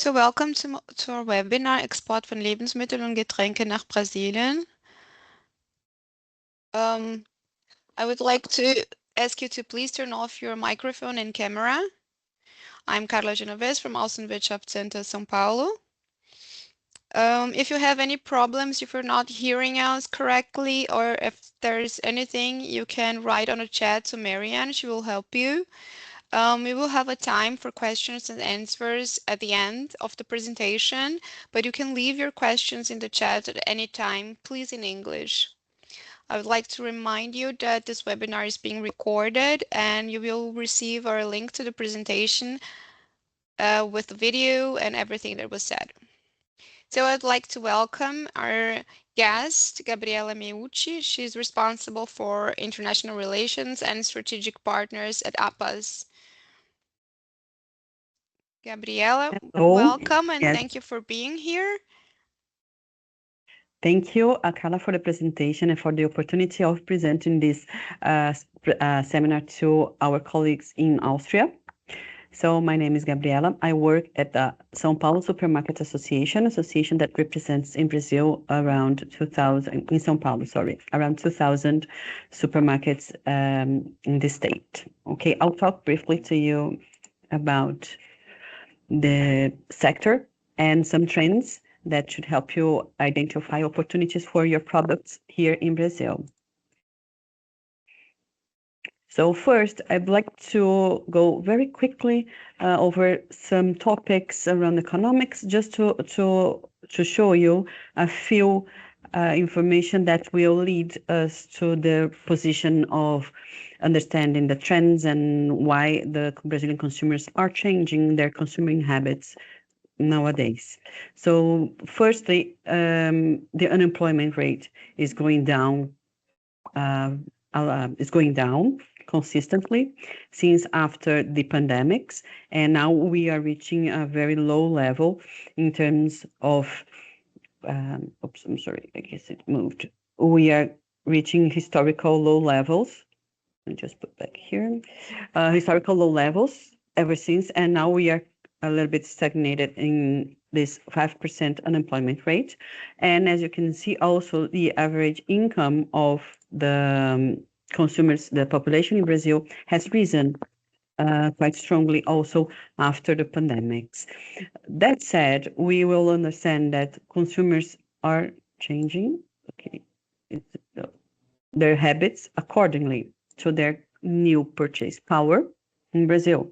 So welcome to our webinar, Export von Lebensmitteln und Getränke nach Brasilien. I would like to ask you to please turn off your microphone and camera. I'm Carla Genovese from Außenwirtschaftscenter São Paulo. If you have any problems, if you're not hearing us correctly, or if there's anything, you can write on a chat to Marianne, she will help you. We will have a time for questions and answers at the end of the presentation, but you can leave your questions in the chat at any time, please in English. I would like to remind you that this webinar is being recorded and you will receive our link to the presentation with the video and everything that was said. So I'd like to welcome our guest, Gabriela Meucci. She's responsible for international relations and strategic partners at APAS. Gabriela, welcome and thank you for being here. Thank you, Carla, for the presentation and for the opportunity of presenting this seminar to our colleagues in Austria. So my name is Gabriela. I work at the São Paulo Supermarket Association that represents in Brazil around 2,000, in São Paulo, sorry, around 2,000 supermarkets in the state. Okay, I'll talk briefly to you about the sector and some trends that should help you identify opportunities for your products here in Brazil. So first, I'd like to go very quickly over some topics around economics, just to show you a few information that will lead us to the position of understanding the trends and why the Brazilian consumers are changing their consuming habits nowadays. So firstly, the unemployment rate is going down. It's going down consistently since after the pandemics, and now we are reaching a very low level in terms of. Oops, I'm sorry. I guess it moved. We are reaching historical low levels. Let me just put back here. Historical low levels ever since, and now we are a little bit stagnated in this 5% unemployment rate. And as you can see, also the average income of the consumers, the population in Brazil has risen quite strongly also after the pandemics. That said, we will understand that consumers are changing their habits accordingly to their new purchase power in Brazil.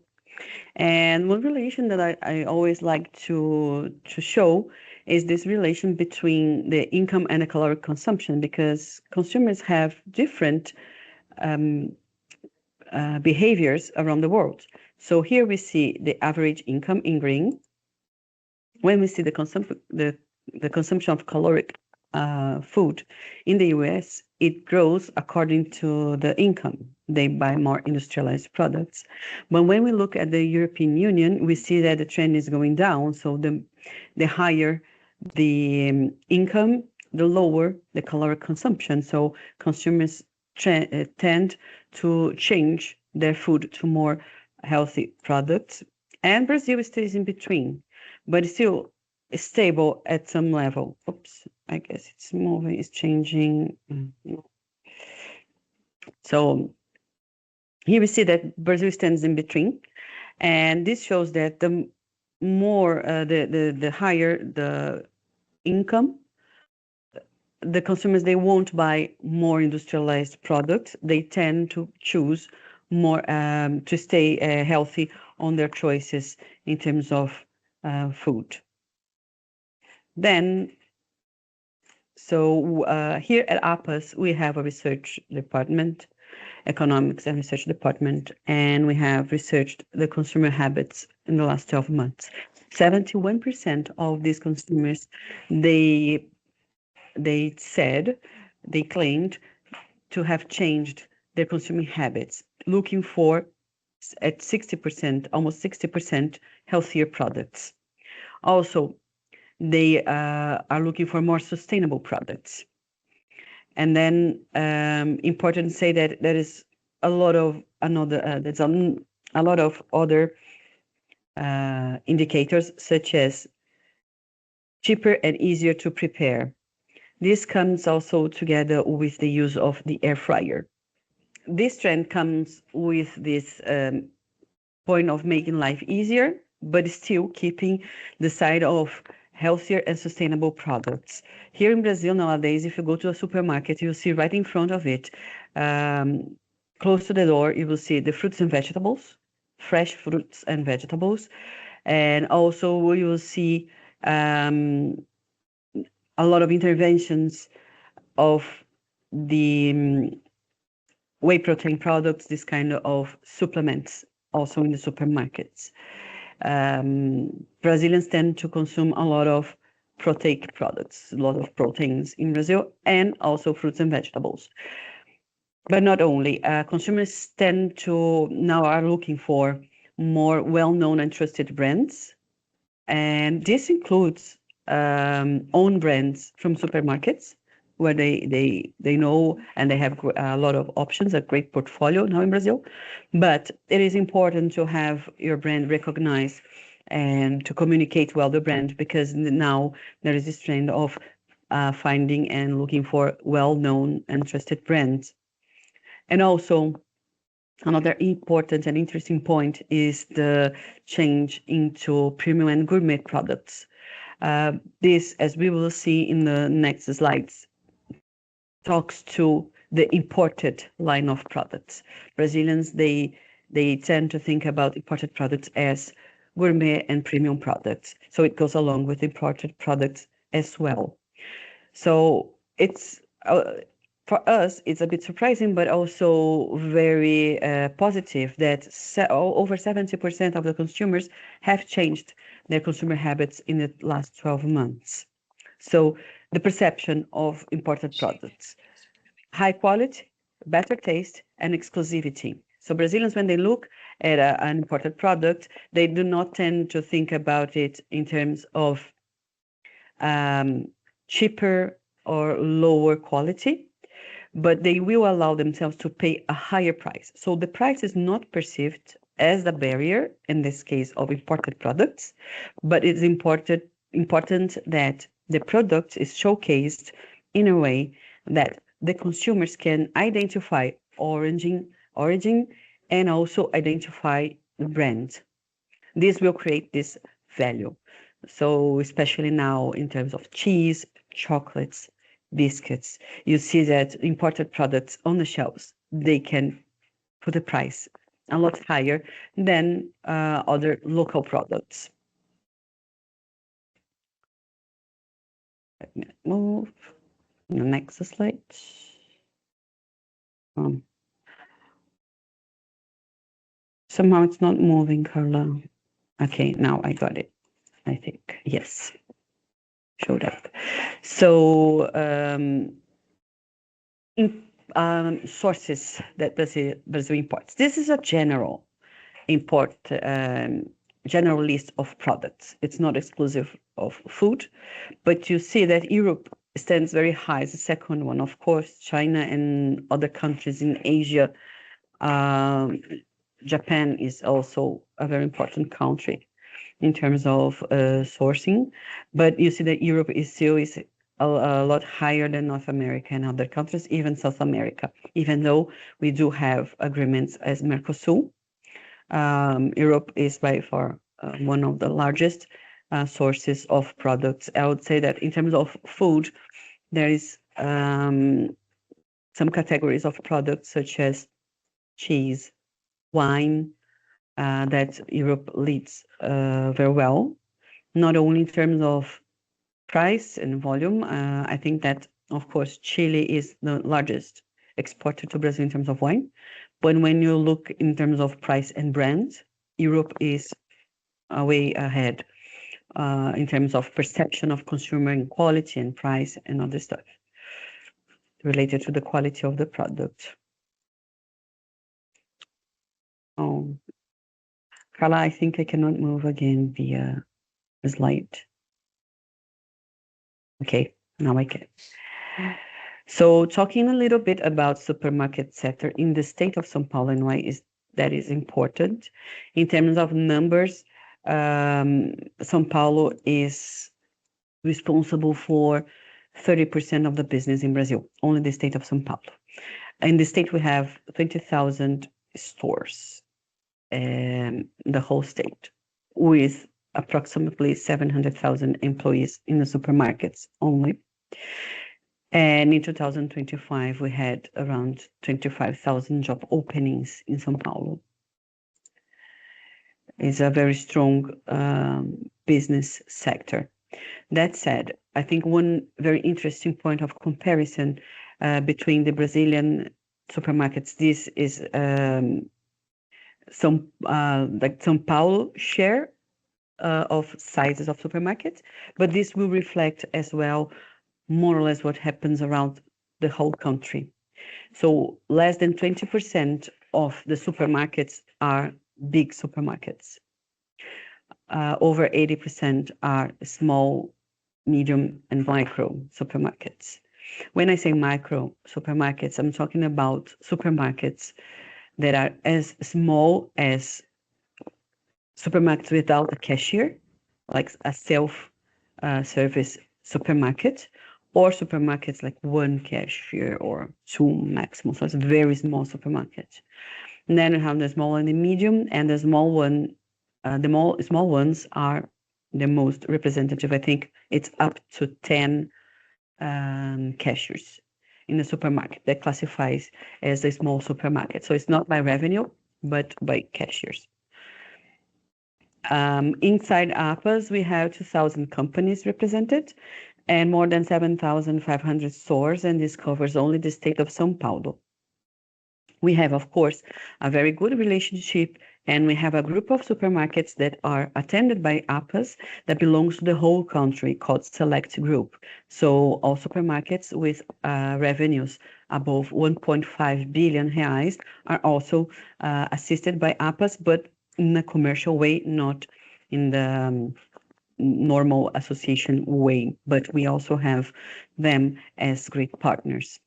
And one relation that I always like to show is this relation between the income and the caloric consumption, because consumers have different behaviors around the world. So here we see the average income in green. When we see the consumption of caloric food in the US, it grows according to the income. They buy more industrialized products. But when we look at the European Union, we see that the trend is going down. So the higher the income, the lower the caloric consumption. So consumers tend to change their food to more healthy products. And Brazil stays in between, but it's still stable at some level. Oops, I guess it's moving, it's changing. So here we see that Brazil stands in between, and this shows that the more the higher the income, the consumers, they won't buy more industrialized products. They tend to choose more to stay healthy on their choices in terms of food. Then, so here at APAS, we have a research department, economics and research department, and we have researched the consumer habits in the last 12 months. 71% of these consumers, they claimed to have changed their consuming habits, looking for at 60%, almost 60% healthier products. Also, they are looking for more sustainable products. And then important to say that there is a lot of other indicators such as cheaper and easier to prepare. This comes also together with the use of the air fryer. This trend comes with this point of making life easier, but still keeping the side of healthier and sustainable products. Here in Brazil nowadays, if you go to a supermarket, you'll see right in front of it, close to the door, you will see the fruits and vegetables, fresh fruits and vegetables. And also you will see a lot of interventions of the whey protein products, this kind of supplements also in the supermarkets. Brazilians tend to consume a lot of proteic products, a lot of proteins in Brazil, and also fruits and vegetables. But not only, consumers tend to now are looking for more well-known and trusted brands. And this includes own brands from supermarkets where they know and they have a lot of options, a great portfolio now in Brazil. But it is important to have your brand recognized and to communicate well the brand, because now there is this trend of finding and looking for well-known and trusted brands. And also, another important and interesting point is the change into premium and gourmet products. This, as we will see in the next slides, talks to the imported line of products. Brazilians, they tend to think about imported products as gourmet and premium products. So it goes along with imported products as well. So it's for us, it's a bit surprising, but also very positive that over 70% of the consumers have changed their consumer habits in the last 12 months. So the perception of imported products, high quality, better taste, and exclusivity. So Brazilians, when they look at an imported product, they do not tend to think about it in terms of cheaper or lower quality, but they will allow themselves to pay a higher price. So the price is not perceived as the barrier in this case of imported products, but it's important that the product is showcased in a way that the consumers can identify origin and also identify the brand. This will create this value. So especially now in terms of cheese, chocolates, biscuits, you see that imported products on the shelves, they can put a price a lot higher than other local products. Let me move the next slide. Somehow it's not moving, Carla. Okay, now I got it. I think, yes, showed up. So sources that Brazil imports. This is a general general list of products. It's not exclusive of food, but you see that Europe stands very high as the second one. Of course, China and other countries in Asia. Japan is also a very important country in terms of sourcing, but you see that Europe is still a lot higher than North America and other countries, even South America, even though we do have agreements as Mercosur. Europe is by far one of the largest sources of products. I would say that in terms of food, there is some categories of products such as cheese, wine, that Europe leads very well, not only in terms of price and volume. I think that, of course, Chile is the largest exporter to Brazil in terms of wine. But when you look in terms of price and brand, Europe is way ahead in terms of perception of consumer and quality and price and other stuff related to the quality of the product. Oh, Carla, I think I cannot move again via the slide. Okay, now I can. So talking a little bit about supermarket sector in the state of São Paulo and why that is important. In terms of numbers, São Paulo is responsible for 30% of the business in Brazil, only the state of São Paulo. In the state, we have 20,000 stores, the whole state, with approximately 700,000 employees in the supermarkets only. And in 2025, we had around 25,000 job openings in São Paulo. It's a very strong business sector. That said, I think one very interesting point of comparison between the Brazilian supermarkets, this is São Paulo share of sizes of supermarkets, but this will reflect as well more or less what happens around the whole country. So less than 20% of the supermarkets are big supermarkets. Over 80% are small, medium, and micro supermarkets. When I say micro supermarkets, I'm talking about supermarkets that are as small as supermarkets without a cashier, like a self-service supermarket, or supermarkets like one cashier or two maximum. So it's a very small supermarket. And then we have the small and the medium, and the small one. The small ones are the most representative. I think it's up to 10 cashiers in the supermarket that classifies as a small supermarket. So it's not by revenue, but by cashiers. Inside APAS, we have 2,000 companies represented and more than 7,500 stores, and this covers only the state of São Paulo. We have, of course, a very good relationship, and we have a group of supermarkets that are attended by APAS that belongs to the whole country called Select Group. So all supermarkets with revenues above 1.5 billion reais are also assisted by APAS, but in a commercial way, not in the normal association way, but we also have them as great partners.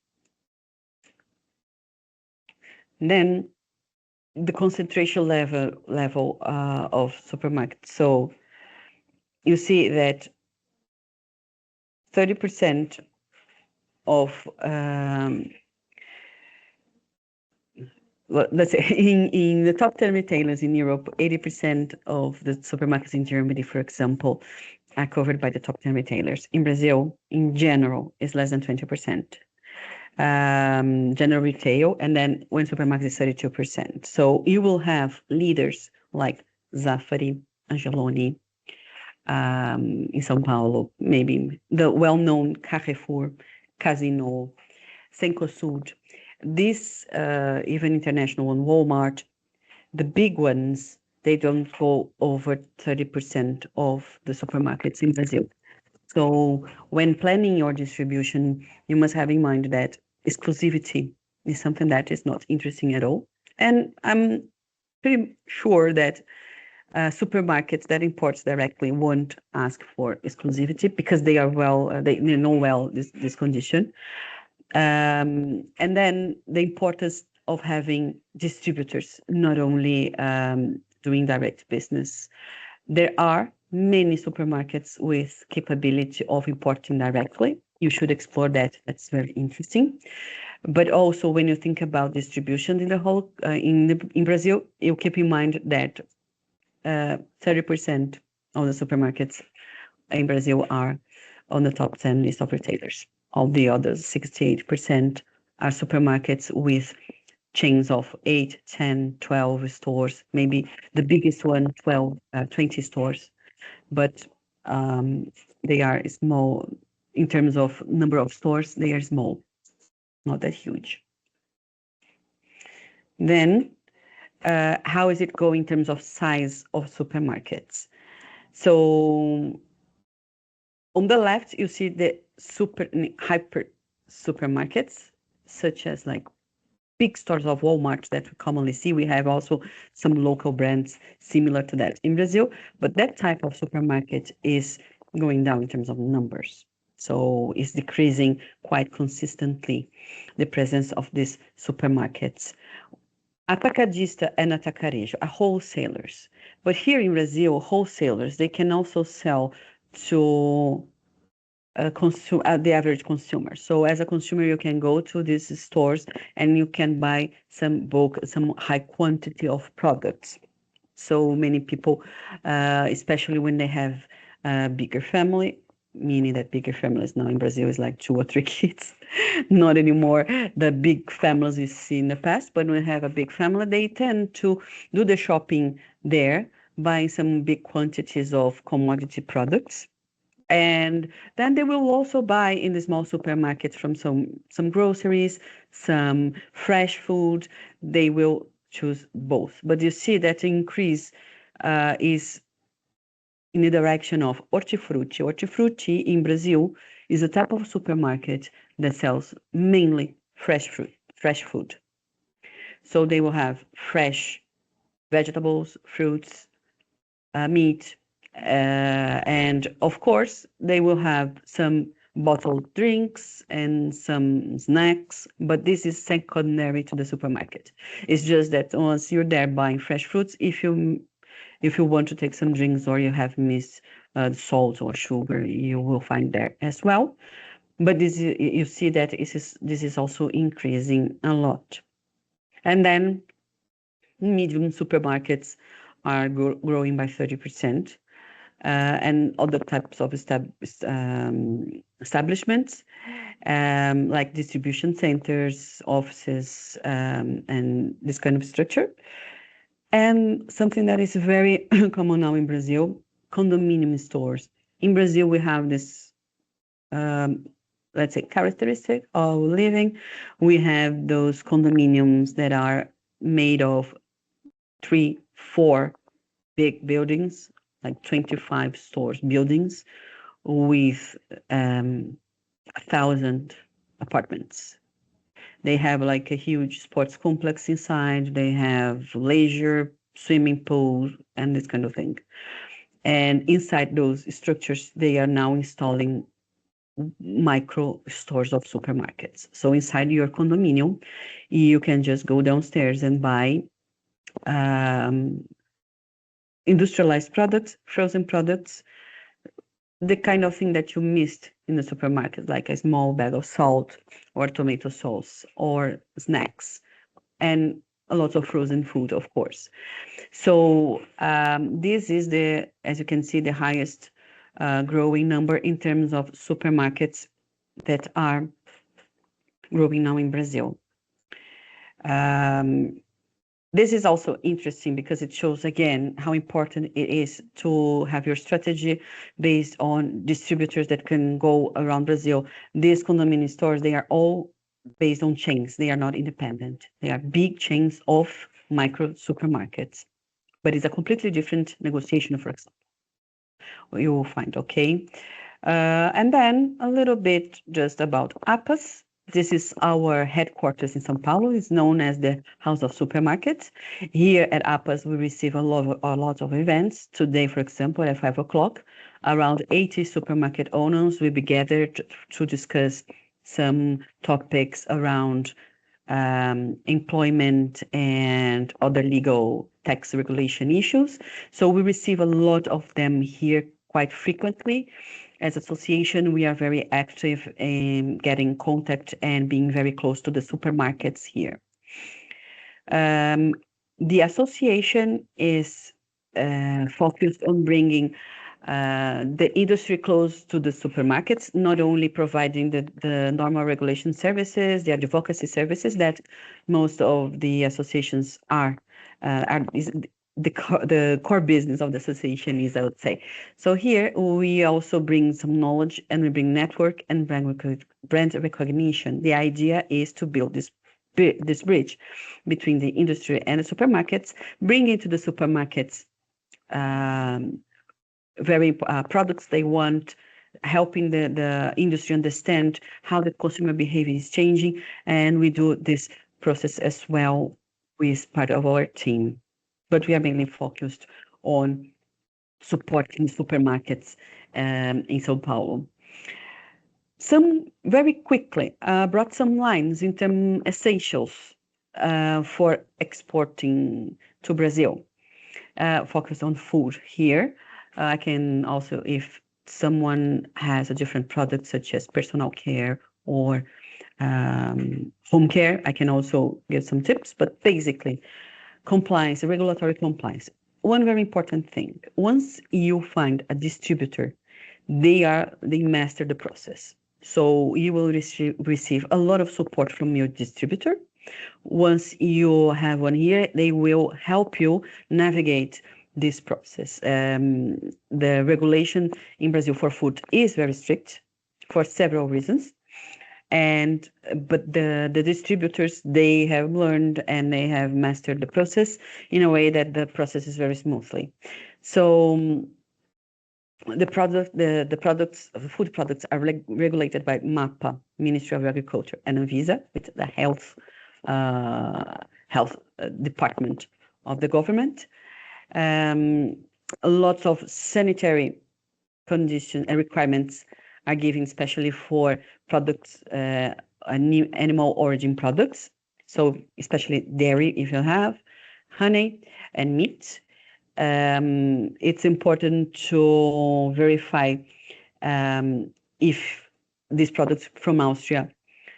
Then the concentration level of supermarkets. So you see that 30% of let's say in the top 10 retailers in Europe, 80% of the supermarkets in Germany, for example, are covered by the top 10 retailers. In Brazil, in general, is less than 20%. General retail, and then when supermarkets is 32%. So you will have leaders like Zafari, Angeloni, in São Paulo, maybe the well-known Carrefour, Casino, Cencosud. This, even international one, Walmart, the big ones, they don't go over 30% of the supermarkets in Brazil. So when planning your distribution, you must have in mind that exclusivity is something that is not interesting at all. And I'm pretty sure that supermarkets that imports directly won't ask for exclusivity because they are they know well this condition. And then the importance of having distributors, not only doing direct business. There are many supermarkets with capability of importing directly. You should explore that. That's very interesting. But also, when you think about distribution in the whole in Brazil, you keep in mind that 30% of the supermarkets in Brazil are on the top 10 list of retailers. All the others, 68%, are supermarkets with chains of 8, 10, 12 stores, maybe the biggest one, 20 stores. But they are small in terms of number of stores. They are small, not that huge. Then, how is it going in terms of size of supermarkets? So, on the left, you see the hyper supermarkets, such as like big stores of Walmart that we commonly see. We have also some local brands similar to that in Brazil, but that type of supermarket is going down in terms of numbers. So it's decreasing quite consistently, the presence of these supermarkets. atacadista and atacarejo are wholesalers. But here in Brazil, wholesalers, they can also sell to the average consumer. So as a consumer, you can go to these stores and you can buy some bulk, some high quantity of products. So many people, especially when they have a bigger family, meaning that bigger families now in Brazil is like 2 or 3 kids, not anymore the big families we see in the past. But when we have a big family, they tend to do the shopping there, buying some big quantities of commodity products. And then they will also buy in the small supermarkets from some groceries, some fresh food. They will choose both. But you see that increase is in the direction of hortifruti. Hortifruti in Brazil is a type of supermarket that sells mainly fresh fruit, fresh food. So they will have fresh vegetables, fruits, meat, and of course they will have some bottled drinks and some snacks, but this is secondary to the supermarket. It's just that once you're there buying fresh fruits, if you want to take some drinks or you have missed salt or sugar, you will find there as well. But this you see that this is also increasing a lot. And then medium supermarkets are growing by 30%. And other types of establishments, like distribution centers, offices, and this kind of structure. And something that is very common now in Brazil, condominium stores. In Brazil, we have this, let's say, characteristic of living. We have those condominiums that are made of 3, 4 big buildings, like 25 stores buildings with 1,000 apartments. They have like a huge sports complex inside. They have leisure, swimming pools, and this kind of thing. And inside those structures, they are now installing micro stores of supermarkets. So inside your condominium, you can just go downstairs and buy industrialized products, frozen products, the kind of thing that you missed in the supermarket, like a small bag of salt or tomato sauce or snacks, and a lot of frozen food, of course. So this is as you can see, the highest growing number in terms of supermarkets that are growing now in Brazil. This is also interesting because it shows again how important it is to have your strategy based on distributors that can go around Brazil. These condominium stores, they are all based on chains. They are not independent. They are big chains of micro supermarkets, but it's a completely different negotiation, for example. You will find, okay? And then a little bit just about APAS. This is our headquarters in São Paulo. It's known as the House of Supermarkets. Here at APAS, we receive a lot of events. Today, for example, at 5 o'clock, around 80 supermarket owners will be gathered to discuss some topics around employment and other legal tax regulation issues. So we receive a lot of them here quite frequently. As association, we are very active in getting contact and being very close to the supermarkets here. The association is focused on bringing the industry close to the supermarkets, not only providing the normal regulation services, the advocacy services that most of the associations are the core business of the association is, I would say. So here we also bring some knowledge and we bring network and brand recognition. The idea is to build this bridge between the industry and the supermarkets, bringing to the supermarkets very products they want, helping the industry understand how the consumer behavior is changing. And we do this process as well with part of our team. But we are mainly focused on supporting supermarkets in São Paulo. Some very quickly brought some lines in terms essentials for exporting to Brazil, focused on food here. I can also, if someone has a different product such as personal care or home care, I can also give some tips, but basically compliance, regulatory compliance. One very important thing, once you find a distributor, they master the process. So you will receive a lot of support from your distributor. Once you have one here, they will help you navigate this process. The regulation in Brazil for food is very strict for several reasons. But the distributors, they have learned and they have mastered the process in a way that the process is very smoothly. So the food products are regulated by MAPA, Ministry of Agriculture, and Anvisa, with the health department of the government. Lots of sanitary conditions and requirements are given, especially for products, animal origin products. So especially dairy, if you have honey and meat. It's important to verify if these products from Austria,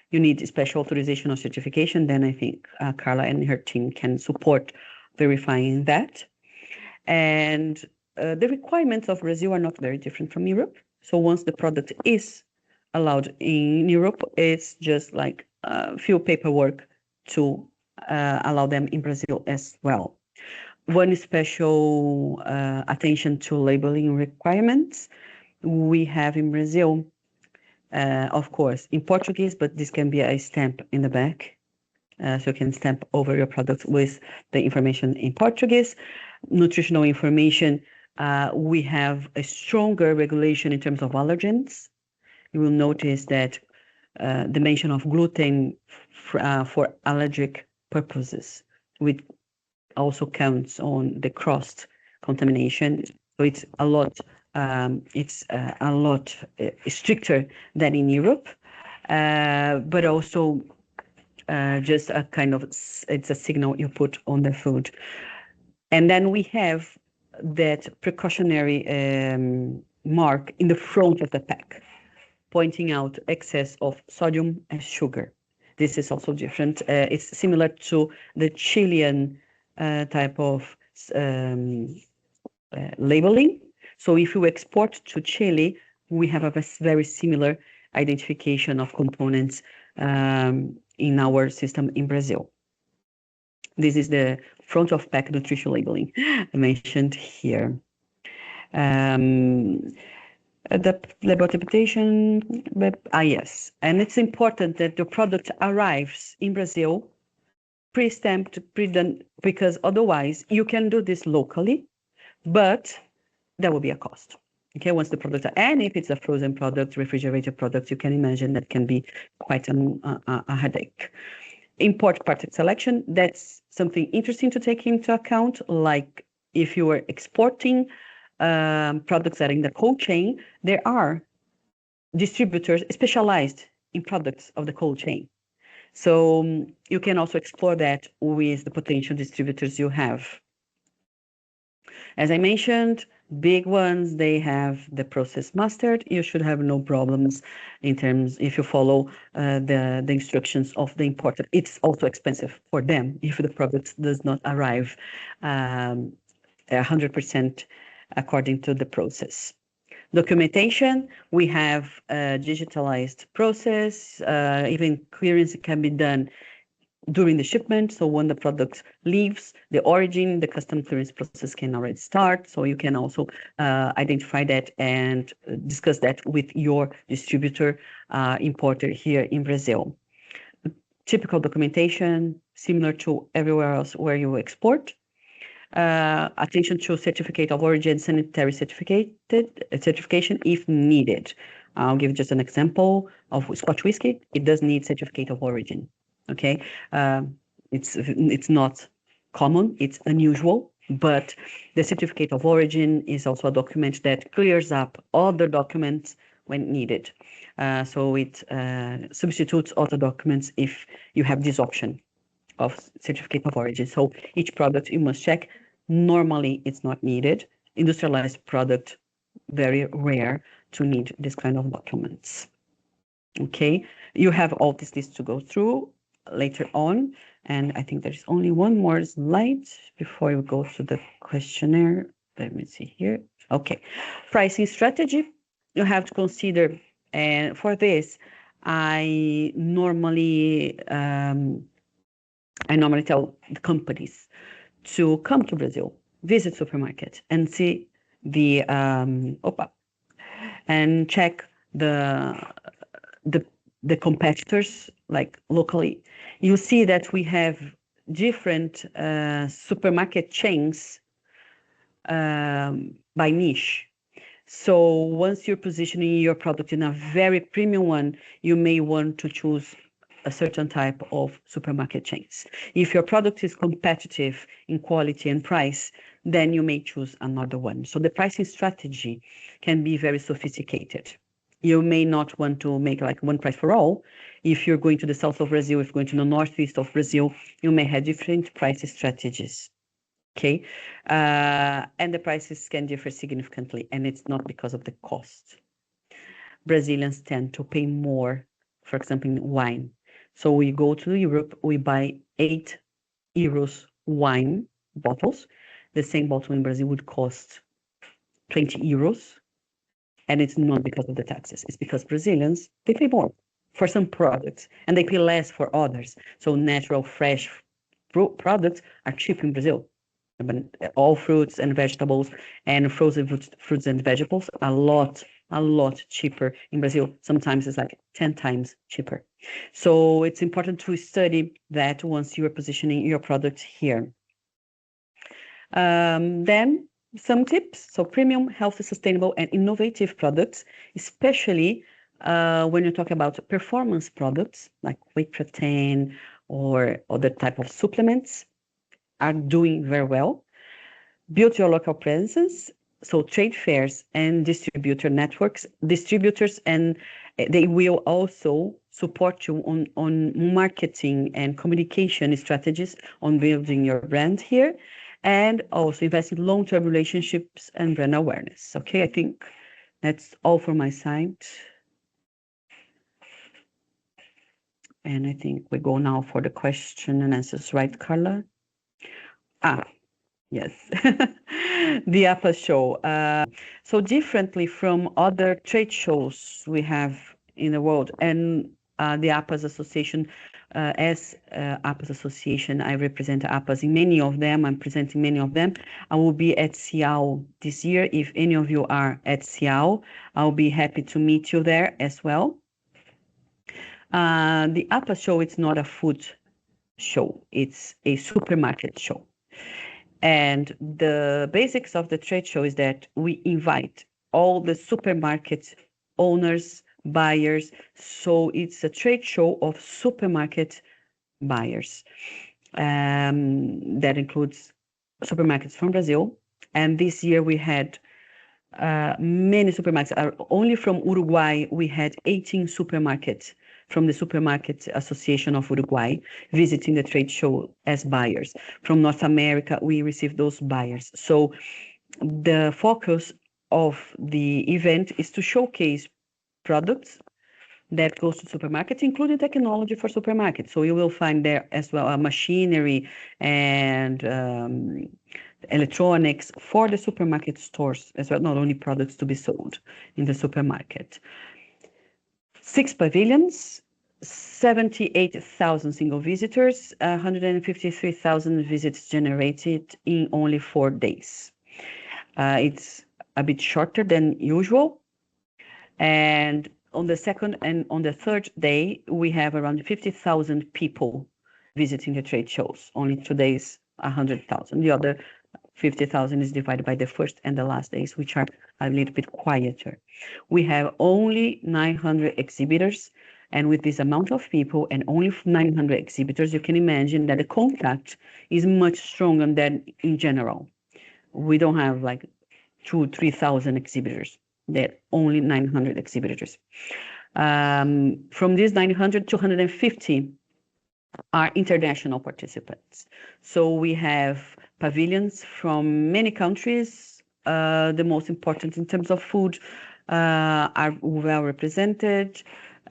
you need special authorization or certification. Then I think Carla and her team can support verifying that. And the requirements of Brazil are not very different from Europe. So once the product is allowed in Europe, it's just like a few paperwork to allow them in Brazil as well. One special attention to labeling requirements we have in Brazil, of course, in Portuguese, but this can be a stamp in the back. So you can stamp over your product with the information in Portuguese. Nutritional information, we have a stronger regulation in terms of allergens. You will notice that the mention of gluten for allergic purposes, which also counts on the cross contamination. So it's a lot stricter than in Europe, but also just a kind of, it's a signal you put on the food. And then we have that precautionary mark in the front of the pack, pointing out excess of sodium and sugar. This is also different. It's similar to the Chilean type of labeling. So if you export to Chile, we have a very similar identification of components in our system in Brazil. This is the front of pack nutrition labeling mentioned here. The label interpretation, yes. And it's important that the product arrives in Brazil pre-stamped, pre-done, because otherwise you can do this locally, but there will be a cost. Okay, once the product, and if it's a frozen product, refrigerated product, you can imagine that can be quite a headache. Import product selection, that's something interesting to take into account. Like if you are exporting products that are in the cold chain, there are distributors specialized in products of the cold chain. So you can also explore that with the potential distributors you have. As I mentioned, big ones, they have the process mastered. You should have no problems in terms, if you follow the instructions of the importer. It's also expensive for them if the product does not arrive 100% according to the process. Documentation, we have a digitalized process. Even clearance can be done during the shipment. So when the product leaves the origin, the custom clearance process can already start. So you can also identify that and discuss that with your distributor, importer here in Brazil. Typical documentation, similar to everywhere else where you export. Attention to certificate of origin, sanitary certification if needed. I'll give just an example of Scotch whiskey. It does need certificate of origin. Okay, it's not common, it's unusual, but the certificate of origin is also a document that clears up other documents when needed. So it substitutes other documents if you have this option of certificate of origin. So each product you must check. Normally, it's not needed. Industrialized product, very rare to need this kind of documents. Okay, you have all this list to go through later on. And I think there's only one more slide before you go to the questionnaire. Let me see here. Okay, pricing strategy. You have to consider, and for this, I normally tell the companies to come to Brazil, visit supermarket, and see the and check the competitors, like locally. You see that we have different supermarket chains by niche. So once you're positioning your product in a very premium one, you may want to choose a certain type of supermarket chains. If your product is competitive in quality and price, then you may choose another one. So the pricing strategy can be very sophisticated. You may not want to make like one price for all. If you're going to the south of Brazil, if you're going to the northeast of Brazil, you may have different pricing strategies. Okay, and the prices can differ significantly, and it's not because of the cost. Brazilians tend to pay more, for example, in wine. So we go to Europe, we buy 8 euros wine bottles. The same bottle in Brazil would cost 20 euros. And it's not because of the taxes. It's because Brazilians, they pay more for some products and they pay less for others. So natural, fresh products are cheap in Brazil. All fruits and vegetables and frozen fruits and vegetables are a lot cheaper in Brazil. Sometimes it's like 10 times cheaper. So it's important to study that once you are positioning your product here. Then some tips. So premium, healthy, sustainable, and innovative products, especially when you talk about performance products like whey protein or other type of supplements, are doing very well. Build your local presence, so trade fairs and distributor networks, distributors, and they will also support you on marketing and communication strategies on building your brand here, and also invest in long-term relationships and brand awareness. Okay, I think that's all from my side. And I think we go now for the question and answers, right, Carla? Yes, the APA show. So differently from other trade shows we have in the world, and the APAS Association, as APAS Association, I represent APAS in many of them. I'm presenting many of them. I will be at Cial this year. If any of you are at Cial, I'll be happy to meet you there as well. The APAS show, it's not a food show. It's a supermarket show. And the basics of the trade show is that we invite all the supermarket owners, buyers. So it's a trade show of supermarket buyers. That includes supermarkets from Brazil. And this year we had many supermarkets. Only from Uruguay, we had 18 supermarkets from the Supermarket Association of Uruguay visiting the trade show as buyers. From North America, we received those buyers. So the focus of the event is to showcase products that goes to supermarkets, including technology for supermarkets. So you will find there as well machinery and electronics for the supermarket stores as well, not only products to be sold in the supermarket. 6 pavilions, 78,000 single visitors, 153,000 visits generated in only 4 days. It's a bit shorter than usual. And on the second and on the third day, we have around 50,000 people visiting the trade shows. Only 2 days, 100,000. The other 50,000 is divided by the first and the last days, which are a little bit quieter. We have only 900 exhibitors, and with this amount of people and only 900 exhibitors, you can imagine that the contact is much stronger than in general. We don't have like 2,000-3,000 exhibitors. There are only 900 exhibitors. From these 900, 250 are international participants. So we have pavilions from many countries. The most important in terms of food are well represented.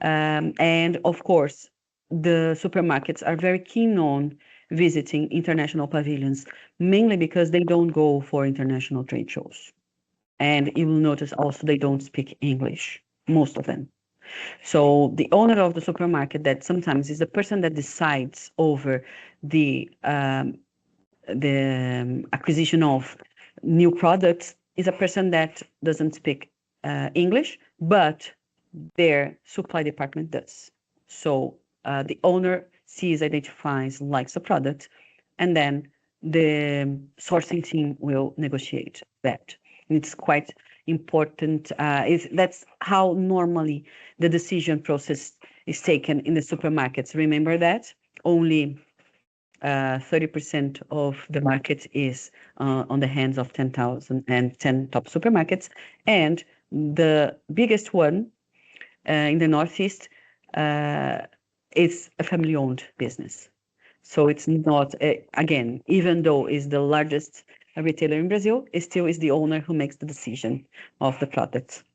And of course, the supermarkets are very keen on visiting international pavilions, mainly because they don't go for international trade shows. And you will notice also they don't speak English, most of them. So the owner of the supermarket, that sometimes is the person that decides over the acquisition of new products, is a person that doesn't speak English, but their supply department does. So the owner sees, identifies, likes the product, and then the sourcing team will negotiate that. It's quite important. That's how normally the decision process is taken in the supermarkets. Remember that only 30% of the market is on the hands of 10,010 top supermarkets, and the biggest one in the Northeast is a family-owned business. So it's not, again, even though it's the largest retailer in Brazil, it still is the owner who makes the decision of the products.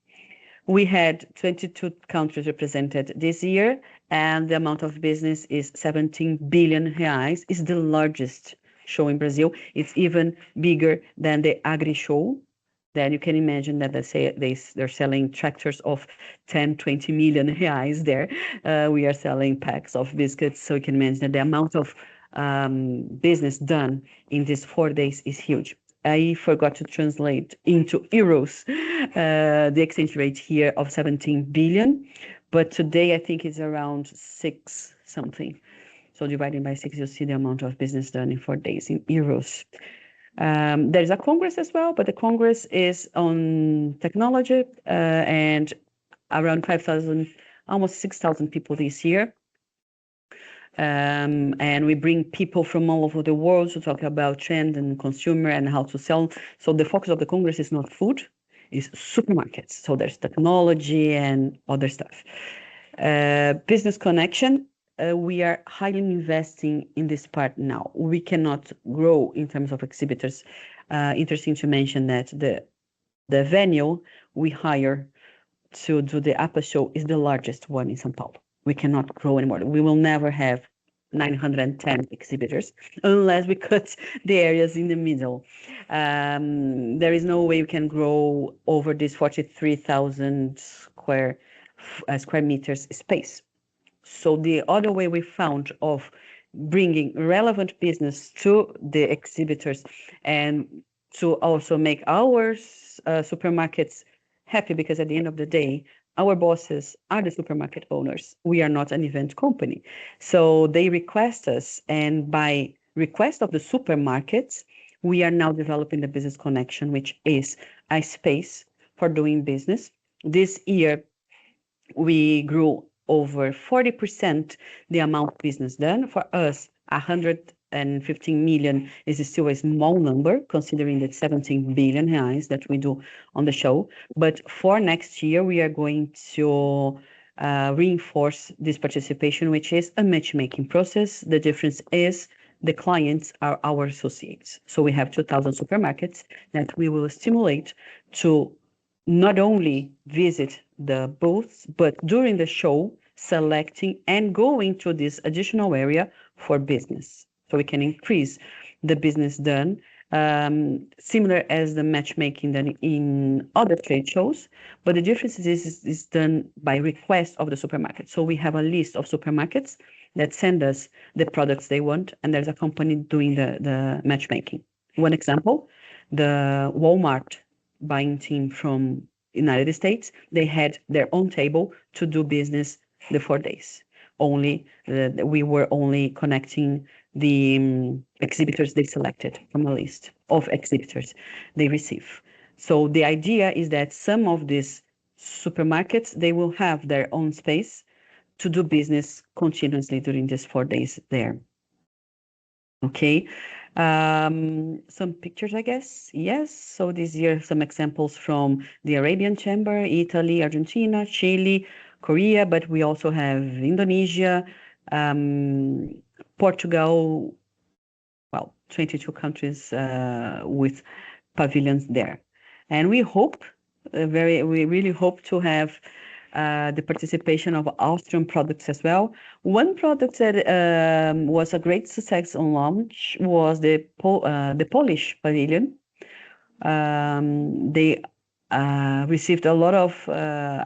We had 22 countries represented this year, and the amount of business is 17 billion reais. It's the largest show in Brazil. It's even bigger than the Agri Show. Then you can imagine that they're selling tractors of 10, 20 million reais there. We are selling packs of biscuits. So you can imagine that the amount of business done in these 4 days is huge. I forgot to translate into euros the exchange rate here of 17 billion, but today I think it's around 6 something. So dividing by 6, you'll see the amount of business done in 4 days in euros. There's a congress as well, but the congress is on technology and around 5,000, almost 6,000 people this year. And we bring people from all over the world to talk about trend and consumer and how to sell. So the focus of the Congress is not food, it's supermarkets. So there's technology and other stuff. Business connection, we are highly investing in this part now. We cannot grow in terms of exhibitors. Interesting to mention that the venue we hire to do the APA show is the largest one in São Paulo. We cannot grow anymore. We will never have 910 exhibitors unless we cut the areas in the middle. There is no way we can grow over this 43,000 square meters space. So the other way we found of bringing relevant business to the exhibitors and to also make our supermarkets happy, because at the end of the day, our bosses are the supermarket owners. We are not an event company. So they request us, and by request of the supermarkets, we are now developing the business connection, which is a space for doing business. This year, we grew over 40% the amount of business done. For us, 115 million is still a small number, considering the 17 billion reais that we do on the show. But for next year, we are going to reinforce this participation, which is a matchmaking process. The difference is the clients are our associates. So we have 2,000 supermarkets that we will stimulate to not only visit the booths, but during the show, selecting and going to this additional area for business. So we can increase the business done, similar as the matchmaking done in other trade shows, but the difference is done by request of the supermarket. So we have a list of supermarkets that send us the products they want, and there's a company doing the matchmaking. One example, the Walmart buying team from United States, they had their own table to do business the 4 days. We were only connecting the exhibitors they selected from a list of exhibitors they receive. So the idea is that some of these supermarkets, they will have their own space to do business continuously during these 4 days there. Okay. Some pictures, I guess. Yes. So this year, some examples from the Arabian Chamber, Italy, Argentina, Chile, Korea, but we also have Indonesia, Portugal, 22 countries with pavilions there. And we really hope to have the participation of Austrian products as well. One product that was a great success on launch was the Polish pavilion. They received a lot of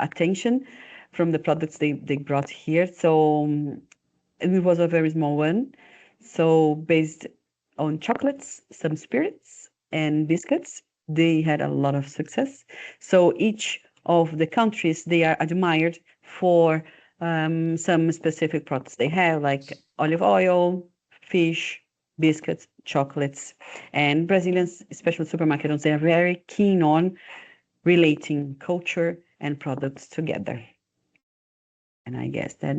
attention from the products they brought here. So it was a very small one. So based on chocolates, some spirits, and biscuits, they had a lot of success. So each of the countries, they are admired for some specific products they have, like olive oil, fish, biscuits, chocolates. And Brazilians, especially supermarkets, they are very keen on relating culture and products together. And I guess that,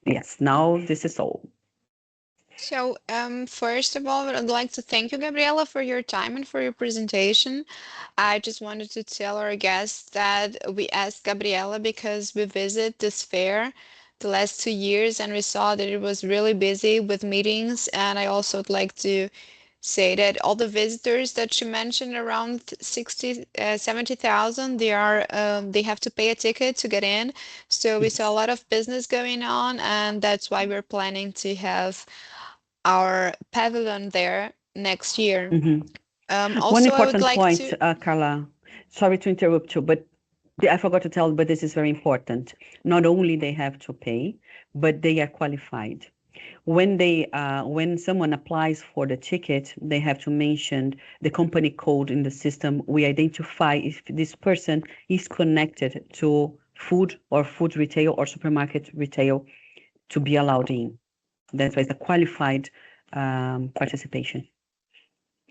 yes, now this is all. So, first of all, I'd like to thank you, Gabriela, for your time and for your presentation. I just wanted to tell our guests that we asked Gabriela because we visited this fair the last 2 years and we saw that it was really busy with meetings. And I also would like to say that all the visitors that she mentioned, around 70,000, they have to pay a ticket to get in. So we saw a lot of business going on, and that's why we're planning to have our pavilion there next year. One Also, I would important like point, to. Carla, sorry to interrupt you, but I forgot to tell, but this is very important. Not only they have to pay, but they are qualified. When someone applies for the ticket, they have to mention the company code in the system. We identify if this person is connected to food or food retail or supermarket retail to be allowed in. That's why it's a qualified participation.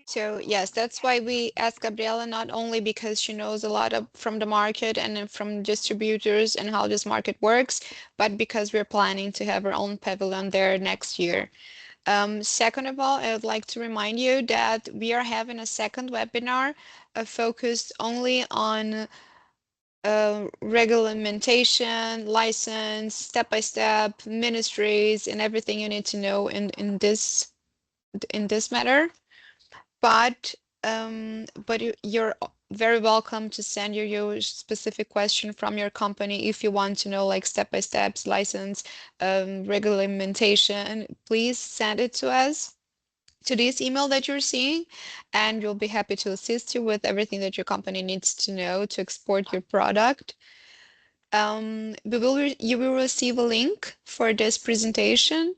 So yes, that's why we asked Gabriela, not only because she knows a lot from the market and then from distributors and how this market works, but because we're planning to have our own pavilion there next year. Second of all, I would like to remind you that we are having a second webinar focused only on regulation, license, step-by-step, ministries, and everything you need to know in this matter. But you're very welcome to send your specific question from your company if you want to know, like, step-by-steps, license, regulation. Please send it to us to this email that you're seeing, and we'll be happy to assist you with everything that your company needs to know to export your product. You will receive a link for this presentation.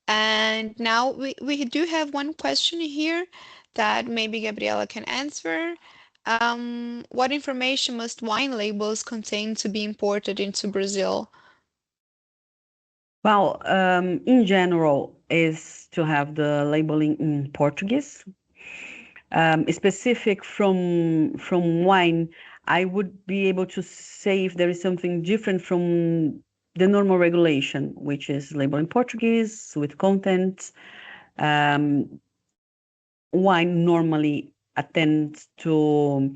And now we do have one question here that maybe Gabriela can answer. What information must wine labels contain to be imported into Brazil? Well, in general, is to have the labeling in Portuguese. Specific from wine, I would be able to say if there is something different from the normal regulation, which is labeled in Portuguese with content. Wine normally attends to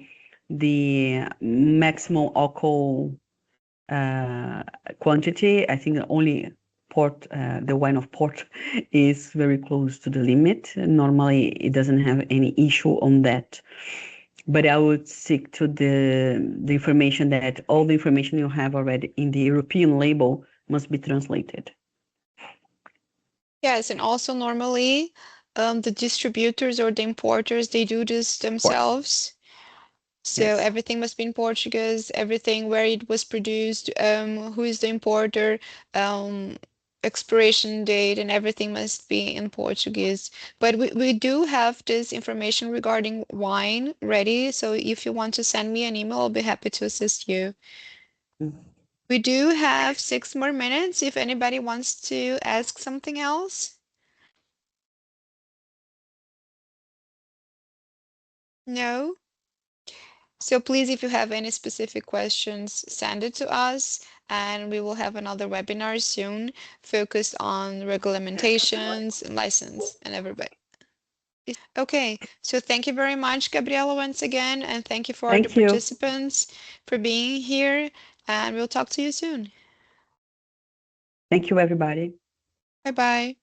the maximum alcohol quantity. I think only port, the wine of port, is very close to the limit. Normally, it doesn't have any issue on that. But I would stick to the information that all the information you have already in the European label must be translated. Yes, and also normally the distributors or the importers, they do this themselves. So Yes. everything must be in Portuguese, everything where it was produced, who is the importer, expiration date, and everything must be in Portuguese. But we do have this information regarding wine ready. So if you want to send me an email, I'll be happy to assist you. We do have 6 more minutes if anybody wants to ask something else. No? So please, if you have any specific questions, send it to us, and we will have another webinar soon focused on regulamentations and license and everybody. Okay, so thank you very much, Gabriela, once again, and thank you for the Thank you. participants for being here, and we'll talk to you soon. Thank you, everybody. Bye-bye.